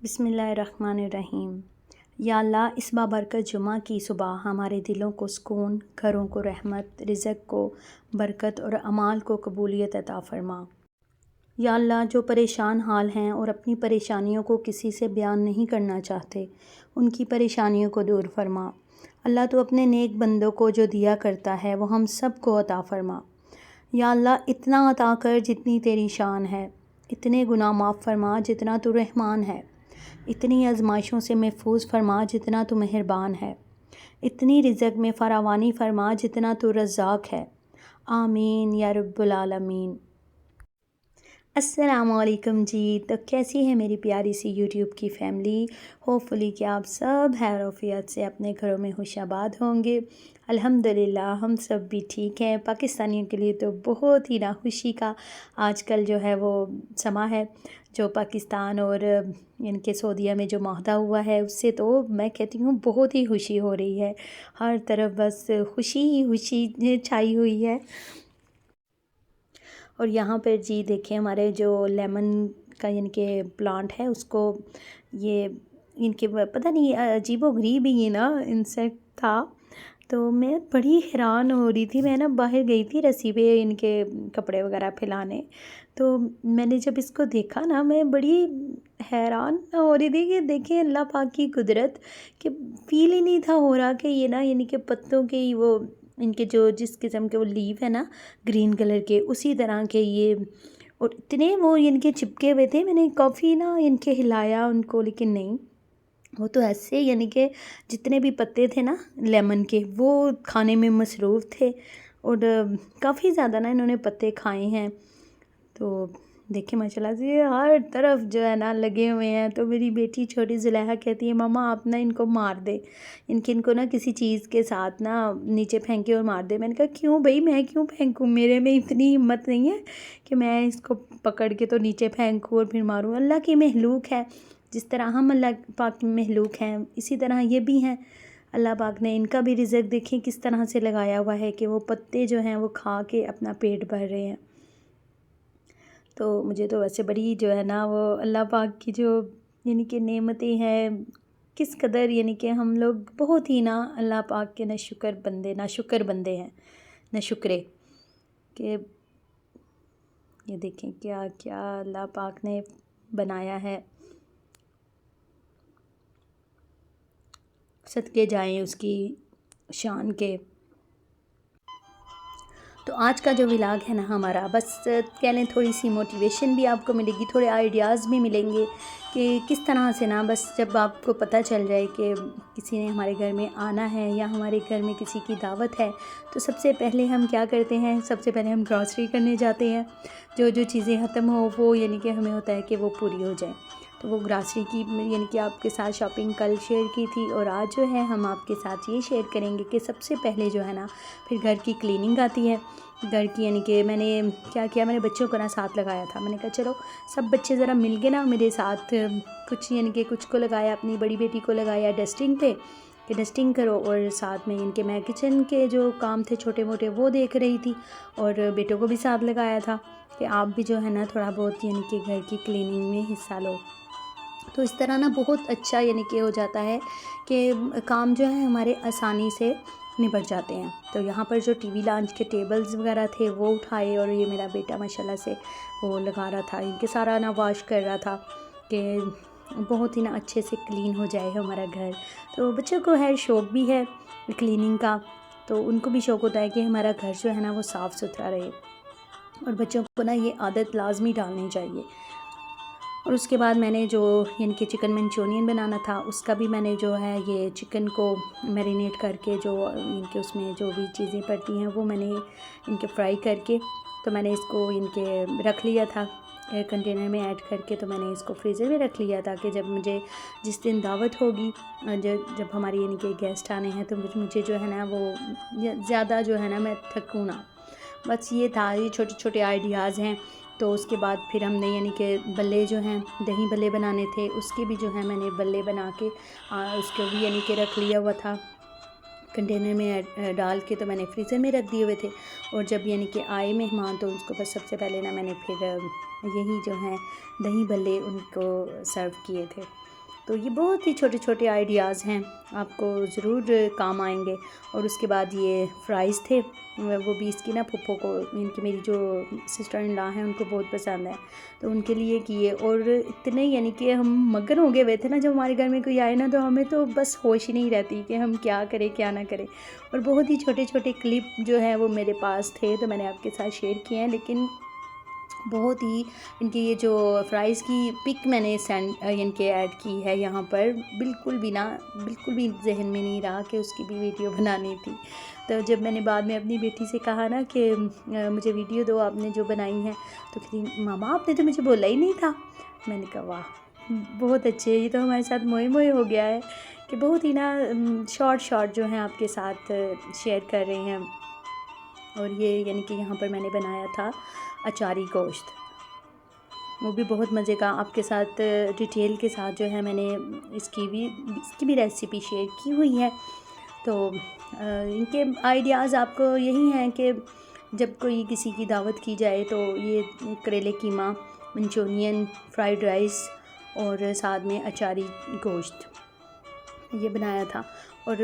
बिस्मिल्लाहिर्रहमानिर्रहीम। या अल्लाह, इस बाबरकत जुमा की सुबह हमारे दिलों को सुकून, घरों को रहमत, रिज़्क़ को बरकत और अमाल को कबूलियत अता फ़रमा। या अल्लाह, जो परेशान हाल हैं और अपनी परेशानियों को किसी से बयान नहीं करना चाहते, उनकी परेशानियों को दूर फ़रमा। अल्लाह, तो अपने नेक बंदों को जो दिया करता है वो हम सब को अता फ़रमा। या अल्लाह, इतना अता कर जितनी तेरी शान है, इतने गुनाह माफ़ फ़रमा जितना तू रहमान है, इतनी आजमाइशों से महफूज फ़रमा जितना तू मेहरबान है, इतनी रिज़्क़ में फ़रावानी फ़रमा जितना तू रज़्ज़ाक़ है। आमीन या रब्बुल आलमीन। अस्सलामुअलैकुम जी। तो कैसी है मेरी प्यारी सी यूट्यूब की फ़ैमिली। होपफुली कि आप सब खैर-ओ-आफ़ियत से अपने घरों में खुशाबाद होंगे। अल्हम्दुलिल्लाह हम सब भी ठीक हैं। पाकिस्तानियों के लिए तो बहुत ही ना खुशी का आजकल जो है वो समा है, जो पाकिस्तान और इनके सऊदीया में जो माहदा हुआ है उससे तो मैं कहती हूँ बहुत ही खुशी हो रही है। हर तरफ बस खुशी ही खुशी छाई हुई है। और यहाँ पर जी देखिए, हमारे जो लेमन का इनके प्लांट है उसको ये इनके पता नहीं अजीबो-गरीब ही ये ना इंसेक्ट था। तो मैं बड़ी हैरान हो रही थी। मैं ना बाहर गई थी रस्सी पे इनके कपड़े वगैरह फैलाने, तो मैंने जब इसको देखा ना मैं बड़ी हैरान हो रही थी कि देखिए अल्लाह पाक की कुदरत, कि फ़ील ही नहीं था हो रहा कि ये ना यानी कि पत्तों के वो इनके जो जिस किस्म के वो लीव है ना ग्रीन कलर के, उसी तरह के ये, और इतने वो इनके चिपके हुए थे। मैंने काफ़ी ना इनके हिलाया उनको, लेकिन नहीं, वो तो ऐसे यानी कि जितने भी पत्ते थे ना लेमन के वो खाने में मसरूफ़ थे, और काफ़ी ज़्यादा ना इन्होंने पत्ते खाए हैं। तो देखिए माशाल्लाह से हर तरफ जो है ना लगे हुए हैं। तो मेरी बेटी छोटी ज़ुलेहा कहती है, मम्मा आप ना इनको मार दे, इनको ना किसी चीज़ के साथ ना नीचे फेंके और मार दे। मैंने कहा क्यों भाई, मैं क्यों फेंकूँ, मेरे में इतनी हिम्मत नहीं है कि मैं इसको पकड़ के तो नीचे फेंकूँ और फिर मारूँ। अल्लाह की महलूक है, जिस तरह हम अल्लाह पाक की महलूक हैं इसी तरह ये भी हैं। अल्लाह पाक ने इनका भी रिज़्क़ देखें किस तरह से लगाया हुआ है कि वो पत्ते जो हैं वो खा के अपना पेट भर रहे हैं। तो मुझे तो वैसे बड़ी जो है ना वो अल्लाह पाक की जो यानी कि नेमतें हैं, किस कदर यानी कि हम लोग बहुत ही ना अल्लाह पाक के नाशुक्र बंदे हैं, नाशुक्रे कि ये देखें क्या क्या अल्लाह पाक ने बनाया है। सदके जाएं उसकी शान के। तो आज का जो व्लॉग है ना हमारा, बस कह लें थोड़ी सी मोटिवेशन भी आपको मिलेगी, थोड़े आइडियाज़ भी मिलेंगे कि किस तरह से ना बस जब आपको पता चल जाए कि किसी ने हमारे घर में आना है या हमारे घर में किसी की दावत है, तो सबसे पहले हम क्या करते हैं, सबसे पहले हम ग्रॉसरी करने जाते हैं। जो जो चीज़ें ख़त्म हो वो यानी कि हमें होता है कि वो पूरी हो जाए। तो वो ग्रॉसरी की यानी कि आपके साथ शॉपिंग कल शेयर की थी, और आज जो है हम आपके साथ ये शेयर करेंगे कि सबसे पहले जो है ना फिर घर की क्लीनिंग आती है। घर की यानी कि मैंने क्या किया, मैंने बच्चों को ना साथ लगाया था। मैंने कहा चलो सब बच्चे ज़रा मिल के ना मेरे साथ कुछ यानी कि कुछ को लगाया, अपनी बड़ी बेटी को लगाया डस्टिंग पे कि डस्टिंग करो, और साथ में इनके मैं किचन के जो काम थे छोटे मोटे वो देख रही थी, और बेटों को भी साथ लगाया था कि आप भी जो है ना थोड़ा बहुत यानी कि घर की क्लीनिंग में हिस्सा लो। तो इस तरह ना बहुत अच्छा यानी कि हो जाता है कि काम जो है हमारे आसानी से निपट जाते हैं। तो यहाँ पर जो टीवी लॉन्च के टेबल्स वगैरह थे वो उठाए, और ये मेरा बेटा माशाल्लाह से वो लगा रहा था, इनके सारा ना वॉश कर रहा था कि बहुत ही ना अच्छे से क्लीन हो जाए हमारा घर। तो बच्चों को है शौक़ भी है क्लीनिंग का, तो उनको भी शौक़ होता है कि हमारा घर जो है ना वो साफ़ सुथरा रहे, और बच्चों को ना ये आदत लाजमी डालनी चाहिए। और उसके बाद मैंने जो इनके चिकन मंचूरियन बनाना था, उसका भी मैंने जो है ये चिकन को मैरिनेट करके जो इनके उसमें जो भी चीज़ें पड़ती हैं वो मैंने इनके फ्राई करके, तो मैंने इसको इनके रख लिया था एयर कंटेनर में ऐड करके। तो मैंने इसको फ्रीज़र में रख लिया था कि जब मुझे जिस दिन दावत होगी, जब हमारी यानी कि गेस्ट आने हैं, तो मुझे जो है ना वो ज़्यादा जो है ना मैं थकूँ ना। बस ये था, ये छोटे छोटे आइडियाज़ हैं। तो उसके बाद फिर हमने यानी कि बल्ले जो हैं दही बल्ले बनाने थे, उसके भी जो है मैंने बल्ले बना के उसको भी यानी कि रख लिया हुआ था कंटेनर में डाल के, तो मैंने फ्रीज़र में रख दिए हुए थे। और जब यानी कि आए मेहमान तो उसको बस सबसे पहले ना मैंने फिर यही जो है दही बल्ले उनको सर्व किए थे। तो ये बहुत ही छोटे छोटे आइडियाज़ हैं, आपको ज़रूर काम आएंगे। और उसके बाद ये फ्राइज़ थे, वो भी इसकी ना फुप्पो को, इनकी मेरी जो सिस्टर इन लॉ हैं उनको बहुत पसंद है, तो उनके लिए किए। और इतने यानी कि हम मगन हो गए हुए थे ना, जब हमारे घर में कोई आए ना तो हमें तो बस होश ही नहीं रहती कि हम क्या करें क्या ना करें। और बहुत ही छोटे छोटे क्लिप जो हैं वो मेरे पास थे, तो मैंने आपके साथ शेयर किए हैं। लेकिन बहुत ही इनकी ये जो फ्राइज़ की पिक मैंने सेंड इनके ऐड की है यहाँ पर, बिल्कुल भी जहन में नहीं रहा कि उसकी भी वीडियो बनानी थी। तो जब मैंने बाद में अपनी बेटी से कहा ना कि मुझे वीडियो दो आपने जो बनाई है, तो कहती मामा आपने तो मुझे बोला ही नहीं था। मैंने कहा वाह बहुत अच्छे, ये तो हमारे साथ मोए मोए हो गया है कि बहुत ही ना शॉर्ट जो हैं आपके साथ शेयर कर रही हैं। और ये यानी कि यहाँ पर मैंने बनाया था अचारी गोश्त, वो भी बहुत मज़े का। आपके साथ डिटेल के साथ जो है मैंने इसकी भी रेसिपी शेयर की हुई है। तो इनके आइडियाज़ आपको यही हैं कि जब कोई किसी की दावत की जाए तो ये करेले कीमा, मंचूरियन, फ्राइड राइस और साथ में अचारी गोश्त ये बनाया था। और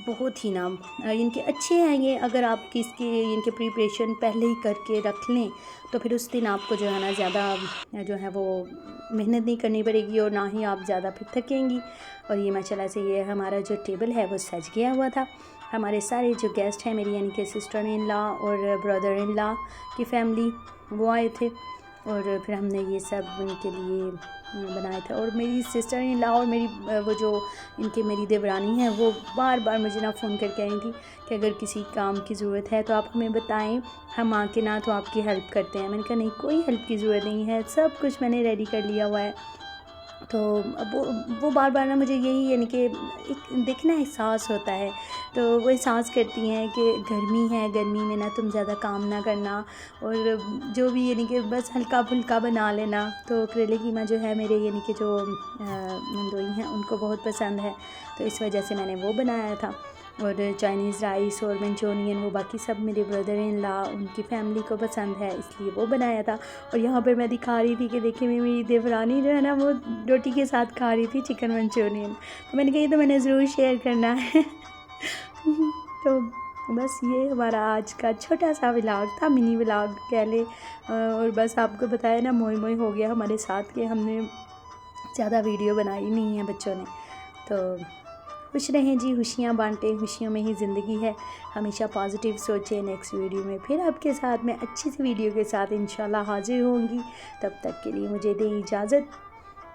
बहुत ही ना इनके अच्छे हैं ये, अगर आप इनके प्रिपरेशन पहले ही करके रख लें तो फिर उस दिन आपको जो है ना ज़्यादा जो है वो मेहनत नहीं करनी पड़ेगी और ना ही आप ज़्यादा फिर थकेंगी। और ये माशाल्लाह से ये हमारा जो टेबल है वो सज गया हुआ था। हमारे सारे जो गेस्ट हैं मेरी यानी कि सिस्टर इन लॉ और ब्रदर इन लॉ की फैमिली वो आए थे, और फिर हमने ये सब उनके लिए बनाया था। और मेरी सिस्टर इन लॉ और मेरी देवरानी है वो बार बार मुझे ना फ़ोन करके आएंगी कि अगर किसी काम की ज़रूरत है तो आप हमें बताएं, हम आके ना तो आपकी हेल्प करते हैं। मैंने कहा नहीं कोई हेल्प की ज़रूरत नहीं है, सब कुछ मैंने रेडी कर लिया हुआ है। तो अब वो बार बार ना मुझे यही यानी कि एक देखना एहसास होता है, तो वो एहसास करती हैं कि गर्मी है, गर्मी में ना तुम ज़्यादा काम ना करना और जो भी यानी कि बस हल्का फुल्का बना लेना। तो करेले कीमा जो है मेरे यानी कि जो नंदोई हैं उनको बहुत पसंद है, तो इस वजह से मैंने वो बनाया था। और चाइनीज़ राइस और मंचूरियन वो बाकी सब मेरे ब्रदर इन लॉ उनकी फैमिली को पसंद है, इसलिए वो बनाया था। और यहाँ पर मैं दिखा रही थी कि देखिए मेरी देवरानी जो है ना वो रोटी के साथ खा रही थी चिकन मंचूरियन, तो मैंने कहा ये तो मैंने ज़रूर शेयर करना है। तो बस ये हमारा आज का छोटा सा व्लॉग था, मिनी व्लॉग कह ले। और बस आपको बताया ना मोई मोई हो गया हमारे साथ कि हमने ज़्यादा वीडियो बनाई नहीं है बच्चों ने। तो खुश रहें जी, खुशियाँ बांटें, खुशियों में ही ज़िंदगी है, हमेशा पॉजिटिव सोचें। नेक्स्ट वीडियो में फिर आपके साथ मैं अच्छी सी वीडियो के साथ इंशाल्लाह हाजिर होंगी। तब तक के लिए मुझे दें इजाज़त,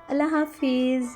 अल्लाह हाफिज़।